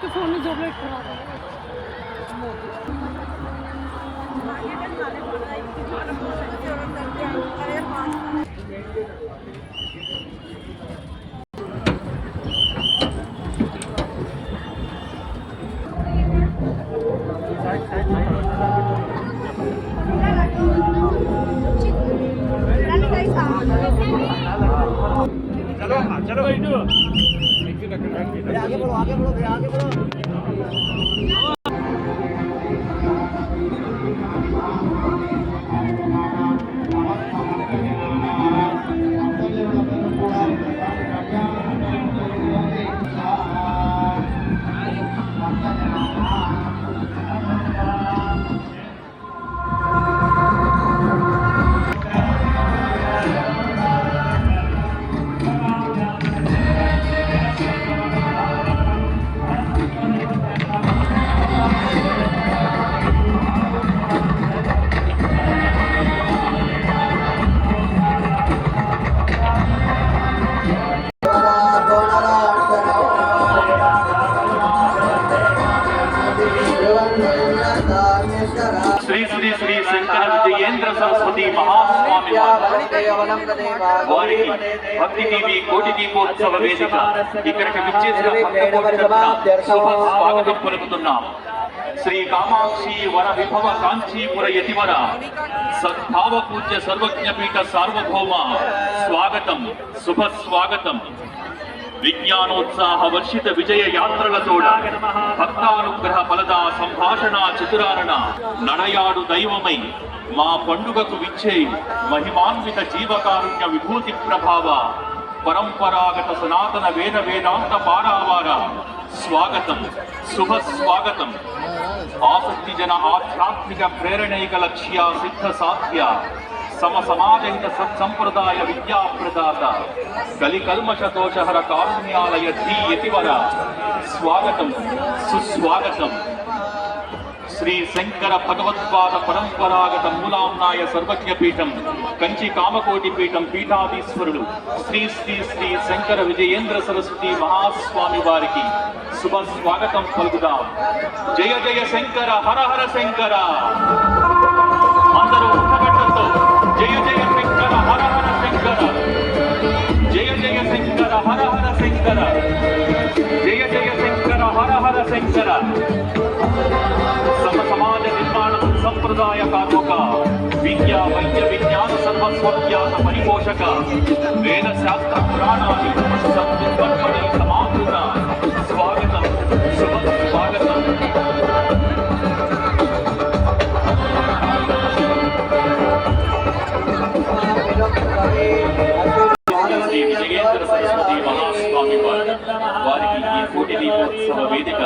Phone में जोबलेट खराब है चलो आगे बढ़ो आगे बढ़ो आगे बढ़ो श्री श्री श्री शंकर विजयेंद्र सरस्वती महास्वामी వారికి భక్తి టీవీ కోటి దీపోత్సవ వేదిక ఇక్కడికి విచ్చేసిన శుభ స్వాగతం పలుకుతున్నాం. శ్రీ కామాక్షి వర విభవ కాంచీపుర యతివర సద్భావ పూజ్య సర్వజ్ఞపీఠ సార్వభౌమ స్వాగతం, శుభ స్వాగతం. విజ్ఞానోత్సాహ వర్షిత విజయ యాత్రలతోడ భక్తానుగ్రహ ఫలదా సంభాషణ చతురారణ నడయాడు దైవమై మా పండుగకు విచ్చే మహిమాన్విత జీవకారుణ్య విభూతి ప్రభావ పరంపరాగత సనాతన వేద వేదాంత పారావార స్వాగతం, శుభ స్వాగతం. ఆసక్తి జన ఆధ్యాత్మిక ప్రేరణైక లక్ష్య సిద్ధ సాధ్య సమ సమాజహిత సత్సంప్రదాయ విద్యా ప్రదాత కలికల్మషతోషహర కారుణ్యాలయ ధీ యతివర స్వాగతం, సుస్వాగతం. శ్రీ శంకర భగవత్పాద పరంపరాగత మూలాంనాయ సర్వజ్ఞపీఠం కంచి కామకోటి పీఠం పీఠాధీశ్వరుడు శ్రీ శ్రీ శ్రీ శంకర విజయేంద్ర సరస్వతి మహాస్వామి వారికి శుభ స్వాగతం పలుకుదాం. జయ జయ శంకర, హర హర శంకర. అందరూ ఉత్తగట్టంతో జయ జయ శంకర, హర హర శంకర. జయ జయ శంకర, హర హర శంకర. జయ జయ శంకర, హర హర శంకర. సమాజ నిర్మాణ సంప్రదాయ కార్మిక విద్యా వైద్య విజ్ఞాన సర్వస్వవ్యాస పరిపోషక వేద శాస్త్ర పురాణాది సద్విద్వన్మణి సమావృత స్వాగతం, శుభ స్వాగతం. శ్రీ విజయేంద్ర సరస్వతి మహాస్వామి వారికి ఈ కోటి దీపోత్సవ వేదిక